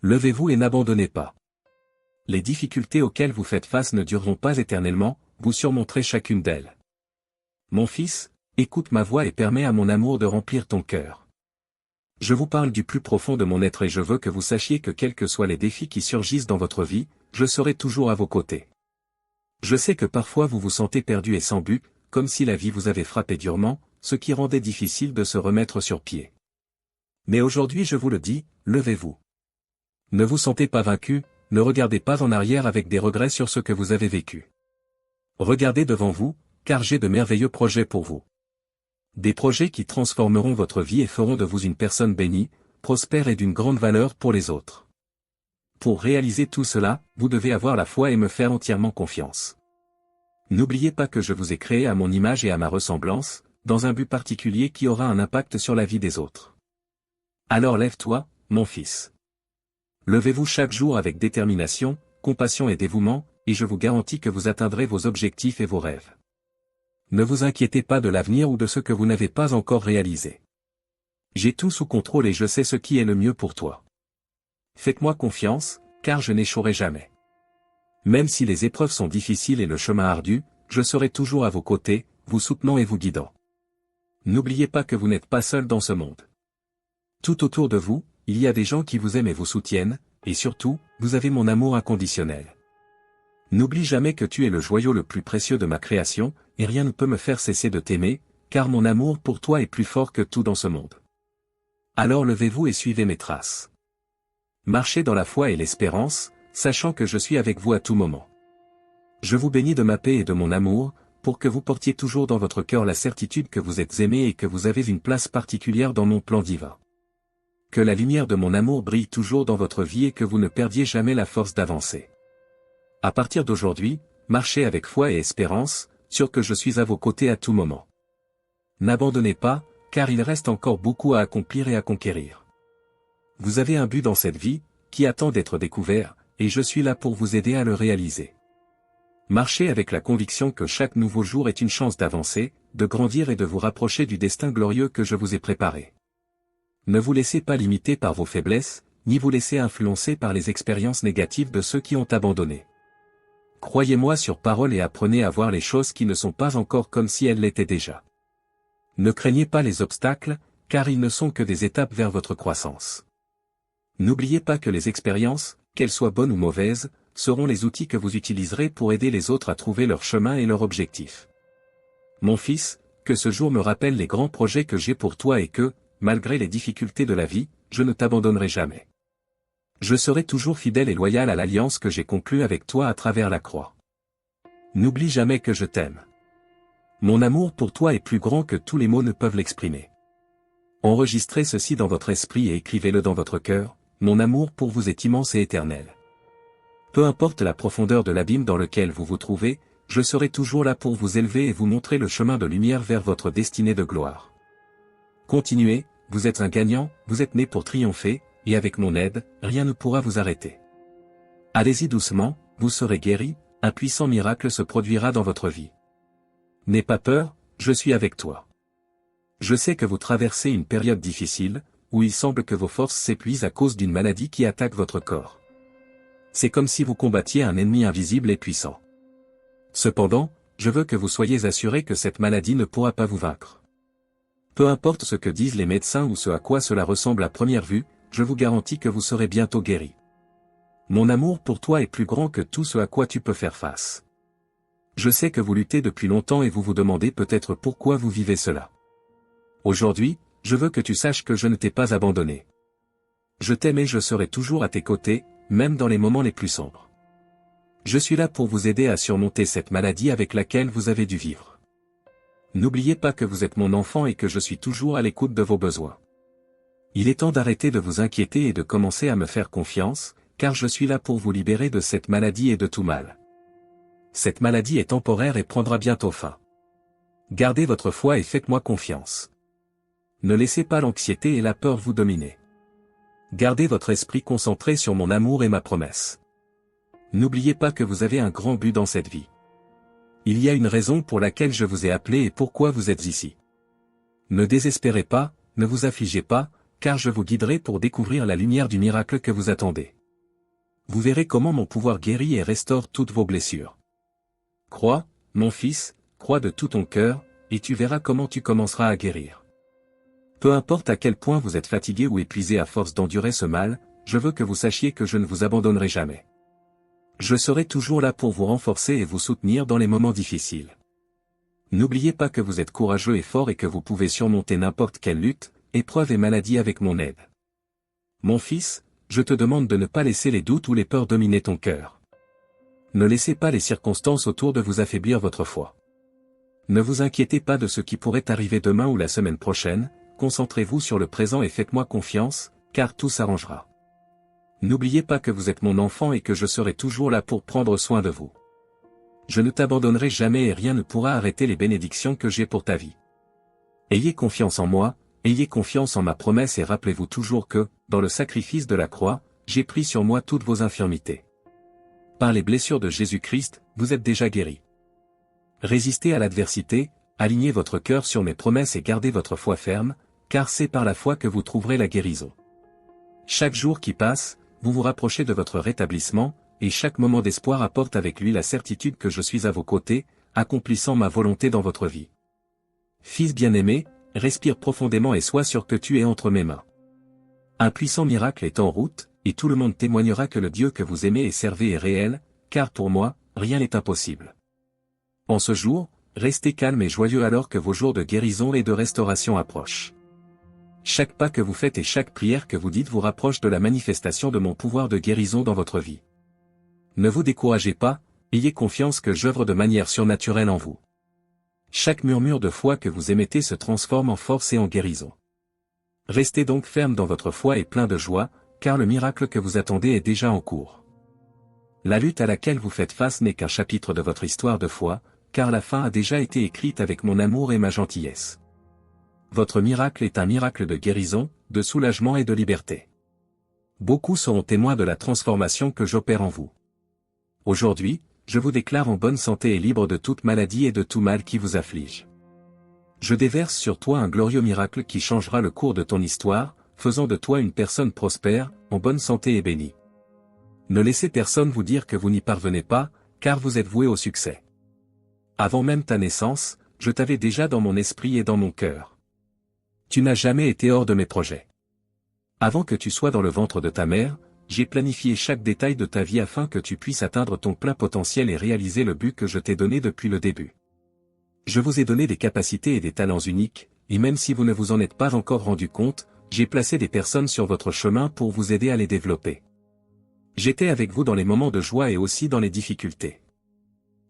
Levez-vous et n'abandonnez pas. Les difficultés auxquelles vous faites face ne dureront pas éternellement, vous surmonterez chacune d'elles. Mon fils, écoute ma voix et permets à mon amour de remplir ton cœur. Je vous parle du plus profond de mon être et je veux que vous sachiez que quels que soient les défis qui surgissent dans votre vie, je serai toujours à vos côtés. Je sais que parfois vous vous sentez perdu et sans but, comme si la vie vous avait frappé durement, ce qui rendait difficile de se remettre sur pied. Mais aujourd'hui je vous le dis, levez-vous. Ne vous sentez pas vaincu, ne regardez pas en arrière avec des regrets sur ce que vous avez vécu. Regardez devant vous, car j'ai de merveilleux projets pour vous. Des projets qui transformeront votre vie et feront de vous une personne bénie, prospère et d'une grande valeur pour les autres. Pour réaliser tout cela, vous devez avoir la foi et me faire entièrement confiance. N'oubliez pas que je vous ai créé à mon image et à ma ressemblance, dans un but particulier qui aura un impact sur la vie des autres. Alors lève-toi, mon fils. Levez-vous chaque jour avec détermination, compassion et dévouement, et je vous garantis que vous atteindrez vos objectifs et vos rêves. Ne vous inquiétez pas de l'avenir ou de ce que vous n'avez pas encore réalisé. J'ai tout sous contrôle et je sais ce qui est le mieux pour toi. Faites-moi confiance, car je n'échouerai jamais. Même si les épreuves sont difficiles et le chemin ardu, je serai toujours à vos côtés, vous soutenant et vous guidant. N'oubliez pas que vous n'êtes pas seul dans ce monde. Tout autour de vous, il y a des gens qui vous aiment et vous soutiennent, et surtout, vous avez mon amour inconditionnel. N'oublie jamais que tu es le joyau le plus précieux de ma création, et rien ne peut me faire cesser de t'aimer, car mon amour pour toi est plus fort que tout dans ce monde. Alors levez-vous et suivez mes traces. Marchez dans la foi et l'espérance, sachant que je suis avec vous à tout moment. Je vous bénis de ma paix et de mon amour, pour que vous portiez toujours dans votre cœur la certitude que vous êtes aimé et que vous avez une place particulière dans mon plan divin. Que la lumière de mon amour brille toujours dans votre vie et que vous ne perdiez jamais la force d'avancer. À partir d'aujourd'hui, marchez avec foi et espérance, sûr que je suis à vos côtés à tout moment. N'abandonnez pas, car il reste encore beaucoup à accomplir et à conquérir. Vous avez un but dans cette vie, qui attend d'être découvert, et je suis là pour vous aider à le réaliser. Marchez avec la conviction que chaque nouveau jour est une chance d'avancer, de grandir et de vous rapprocher du destin glorieux que je vous ai préparé. Ne vous laissez pas limiter par vos faiblesses, ni vous laissez influencer par les expériences négatives de ceux qui ont abandonné. Croyez-moi sur parole et apprenez à voir les choses qui ne sont pas encore comme si elles l'étaient déjà. Ne craignez pas les obstacles, car ils ne sont que des étapes vers votre croissance. N'oubliez pas que les expériences, qu'elles soient bonnes ou mauvaises, seront les outils que vous utiliserez pour aider les autres à trouver leur chemin et leur objectif. Mon fils, que ce jour me rappelle les grands projets que j'ai pour toi et que, malgré les difficultés de la vie, je ne t'abandonnerai jamais. Je serai toujours fidèle et loyal à l'alliance que j'ai conclue avec toi à travers la croix. N'oublie jamais que je t'aime. Mon amour pour toi est plus grand que tous les mots ne peuvent l'exprimer. Enregistrez ceci dans votre esprit et écrivez-le dans votre cœur, mon amour pour vous est immense et éternel. Peu importe la profondeur de l'abîme dans lequel vous vous trouvez, je serai toujours là pour vous élever et vous montrer le chemin de lumière vers votre destinée de gloire. Continuez, vous êtes un gagnant, vous êtes né pour triompher, et avec mon aide, rien ne pourra vous arrêter. Allez-y doucement, vous serez guéri, un puissant miracle se produira dans votre vie. N'aie pas peur, je suis avec toi. Je sais que vous traversez une période difficile, où il semble que vos forces s'épuisent à cause d'une maladie qui attaque votre corps. C'est comme si vous combattiez un ennemi invisible et puissant. Cependant, je veux que vous soyez assurés que cette maladie ne pourra pas vous vaincre. Peu importe ce que disent les médecins ou ce à quoi cela ressemble à première vue, je vous garantis que vous serez bientôt guéri. Mon amour pour toi est plus grand que tout ce à quoi tu peux faire face. Je sais que vous luttez depuis longtemps et vous vous demandez peut-être pourquoi vous vivez cela. Aujourd'hui, je veux que tu saches que je ne t'ai pas abandonné. Je t'aime et je serai toujours à tes côtés, même dans les moments les plus sombres. Je suis là pour vous aider à surmonter cette maladie avec laquelle vous avez dû vivre. N'oubliez pas que vous êtes mon enfant et que je suis toujours à l'écoute de vos besoins. Il est temps d'arrêter de vous inquiéter et de commencer à me faire confiance, car je suis là pour vous libérer de cette maladie et de tout mal. Cette maladie est temporaire et prendra bientôt fin. Gardez votre foi et faites-moi confiance. Ne laissez pas l'anxiété et la peur vous dominer. Gardez votre esprit concentré sur mon amour et ma promesse. N'oubliez pas que vous avez un grand but dans cette vie. Il y a une raison pour laquelle je vous ai appelé et pourquoi vous êtes ici. Ne désespérez pas, ne vous affligez pas, car je vous guiderai pour découvrir la lumière du miracle que vous attendez. Vous verrez comment mon pouvoir guérit et restaure toutes vos blessures. Crois, mon fils, crois de tout ton cœur, et tu verras comment tu commenceras à guérir. Peu importe à quel point vous êtes fatigué ou épuisé à force d'endurer ce mal, je veux que vous sachiez que je ne vous abandonnerai jamais. Je serai toujours là pour vous renforcer et vous soutenir dans les moments difficiles. N'oubliez pas que vous êtes courageux et fort et que vous pouvez surmonter n'importe quelle lutte, épreuve et maladie avec mon aide. Mon fils, je te demande de ne pas laisser les doutes ou les peurs dominer ton cœur. Ne laissez pas les circonstances autour de vous affaiblir votre foi. Ne vous inquiétez pas de ce qui pourrait arriver demain ou la semaine prochaine, concentrez-vous sur le présent et faites-moi confiance, car tout s'arrangera. N'oubliez pas que vous êtes mon enfant et que je serai toujours là pour prendre soin de vous. Je ne t'abandonnerai jamais et rien ne pourra arrêter les bénédictions que j'ai pour ta vie. Ayez confiance en moi, ayez confiance en ma promesse et rappelez-vous toujours que, dans le sacrifice de la croix, j'ai pris sur moi toutes vos infirmités. Par les blessures de Jésus-Christ, vous êtes déjà guéris. Résistez à l'adversité, alignez votre cœur sur mes promesses et gardez votre foi ferme, car c'est par la foi que vous trouverez la guérison. Chaque jour qui passe, vous vous rapprochez de votre rétablissement, et chaque moment d'espoir apporte avec lui la certitude que je suis à vos côtés, accomplissant ma volonté dans votre vie. Fils bien-aimé, respire profondément et sois sûr que tu es entre mes mains. Un puissant miracle est en route, et tout le monde témoignera que le Dieu que vous aimez et servez est réel, car pour moi, rien n'est impossible. En ce jour, restez calme et joyeux alors que vos jours de guérison et de restauration approchent. Chaque pas que vous faites et chaque prière que vous dites vous rapproche de la manifestation de mon pouvoir de guérison dans votre vie. Ne vous découragez pas, ayez confiance que j'œuvre de manière surnaturelle en vous. Chaque murmure de foi que vous émettez se transforme en force et en guérison. Restez donc ferme dans votre foi et plein de joie, car le miracle que vous attendez est déjà en cours. La lutte à laquelle vous faites face n'est qu'un chapitre de votre histoire de foi, car la fin a déjà été écrite avec mon amour et ma gentillesse. Votre miracle est un miracle de guérison, de soulagement et de liberté. Beaucoup seront témoins de la transformation que j'opère en vous. Aujourd'hui, je vous déclare en bonne santé et libre de toute maladie et de tout mal qui vous afflige. Je déverse sur toi un glorieux miracle qui changera le cours de ton histoire, faisant de toi une personne prospère, en bonne santé et bénie. Ne laissez personne vous dire que vous n'y parvenez pas, car vous êtes voué au succès. Avant même ta naissance, je t'avais déjà dans mon esprit et dans mon cœur. Tu n'as jamais été hors de mes projets. Avant que tu sois dans le ventre de ta mère, j'ai planifié chaque détail de ta vie afin que tu puisses atteindre ton plein potentiel et réaliser le but que je t'ai donné depuis le début. Je vous ai donné des capacités et des talents uniques, et même si vous ne vous en êtes pas encore rendu compte, j'ai placé des personnes sur votre chemin pour vous aider à les développer. J'étais avec vous dans les moments de joie et aussi dans les difficultés.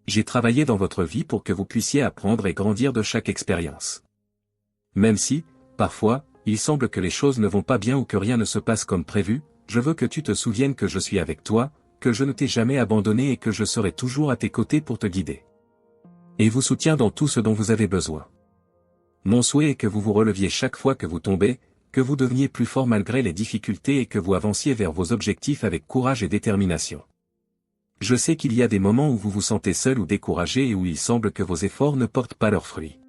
J'ai travaillé dans votre vie pour que vous puissiez apprendre et grandir de chaque expérience. Même si, parfois, il semble que les choses ne vont pas bien ou que rien ne se passe comme prévu, je veux que tu te souviennes que je suis avec toi, que je ne t'ai jamais abandonné et que je serai toujours à tes côtés pour te guider. Et vous soutiens dans tout ce dont vous avez besoin. Mon souhait est que vous vous releviez chaque fois que vous tombez, que vous deveniez plus fort malgré les difficultés et que vous avanciez vers vos objectifs avec courage et détermination. Je sais qu'il y a des moments où vous vous sentez seul ou découragé et où il semble que vos efforts ne portent pas leurs fruits.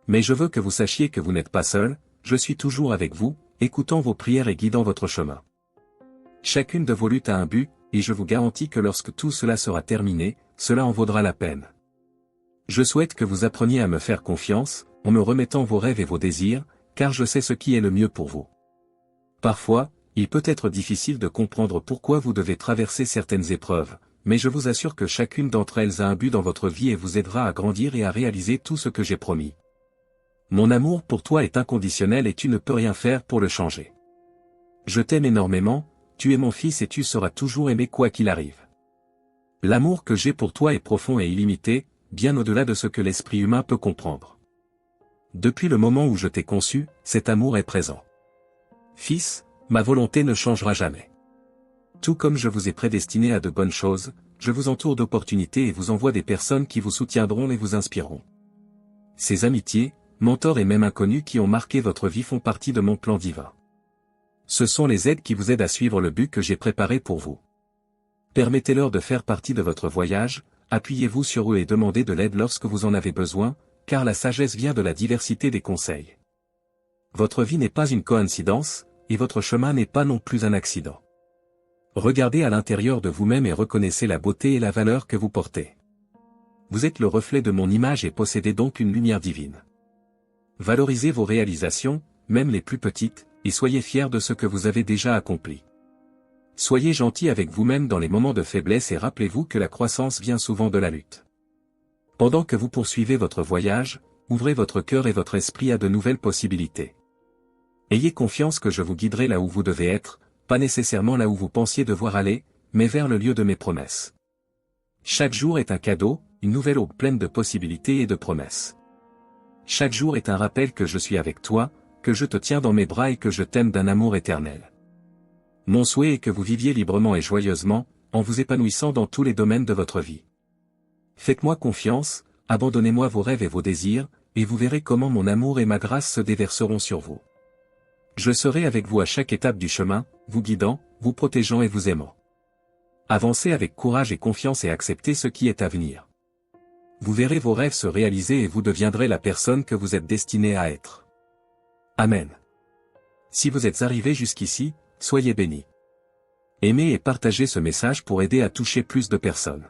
Mais je veux que vous sachiez que vous n'êtes pas seul, je suis toujours avec vous, écoutant vos prières et guidant votre chemin. Chacune de vos luttes a un but, et je vous garantis que lorsque tout cela sera terminé, cela en vaudra la peine. Je souhaite que vous appreniez à me faire confiance, en me remettant vos rêves et vos désirs, car je sais ce qui est le mieux pour vous. Parfois, il peut être difficile de comprendre pourquoi vous devez traverser certaines épreuves, mais je vous assure que chacune d'entre elles a un but dans votre vie et vous aidera à grandir et à réaliser tout ce que j'ai promis. Mon amour pour toi est inconditionnel et tu ne peux rien faire pour le changer. Je t'aime énormément, tu es mon fils et tu seras toujours aimé quoi qu'il arrive. L'amour que j'ai pour toi est profond et illimité, bien au-delà de ce que l'esprit humain peut comprendre. Depuis le moment où je t'ai conçu, cet amour est présent. Fils, ma volonté ne changera jamais. Tout comme je vous ai prédestiné à de bonnes choses, je vous entoure d'opportunités et vous envoie des personnes qui vous soutiendront et vous inspireront. Ces amitiés, mentors et même inconnus qui ont marqué votre vie font partie de mon plan divin. Ce sont les aides qui vous aident à suivre le but que j'ai préparé pour vous. Permettez-leur de faire partie de votre voyage, appuyez-vous sur eux et demandez de l'aide lorsque vous en avez besoin, car la sagesse vient de la diversité des conseils. Votre vie n'est pas une coïncidence, et votre chemin n'est pas non plus un accident. Regardez à l'intérieur de vous-même et reconnaissez la beauté et la valeur que vous portez. Vous êtes le reflet de mon image et possédez donc une lumière divine. Valorisez vos réalisations, même les plus petites, et soyez fiers de ce que vous avez déjà accompli. Soyez gentil avec vous-même dans les moments de faiblesse et rappelez-vous que la croissance vient souvent de la lutte. Pendant que vous poursuivez votre voyage, ouvrez votre cœur et votre esprit à de nouvelles possibilités. Ayez confiance que je vous guiderai là où vous devez être, pas nécessairement là où vous pensiez devoir aller, mais vers le lieu de mes promesses. Chaque jour est un cadeau, une nouvelle aube pleine de possibilités et de promesses. Chaque jour est un rappel que je suis avec toi, que je te tiens dans mes bras et que je t'aime d'un amour éternel. Mon souhait est que vous viviez librement et joyeusement, en vous épanouissant dans tous les domaines de votre vie. Faites-moi confiance, abandonnez-moi vos rêves et vos désirs, et vous verrez comment mon amour et ma grâce se déverseront sur vous. Je serai avec vous à chaque étape du chemin, vous guidant, vous protégeant et vous aimant. Avancez avec courage et confiance et acceptez ce qui est à venir. Vous verrez vos rêves se réaliser et vous deviendrez la personne que vous êtes destiné à être. Amen. Si vous êtes arrivé jusqu'ici, soyez bénis. Aimez et partagez ce message pour aider à toucher plus de personnes.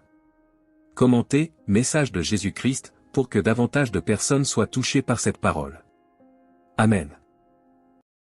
Commentez, message de Jésus-Christ, pour que davantage de personnes soient touchées par cette parole. Amen.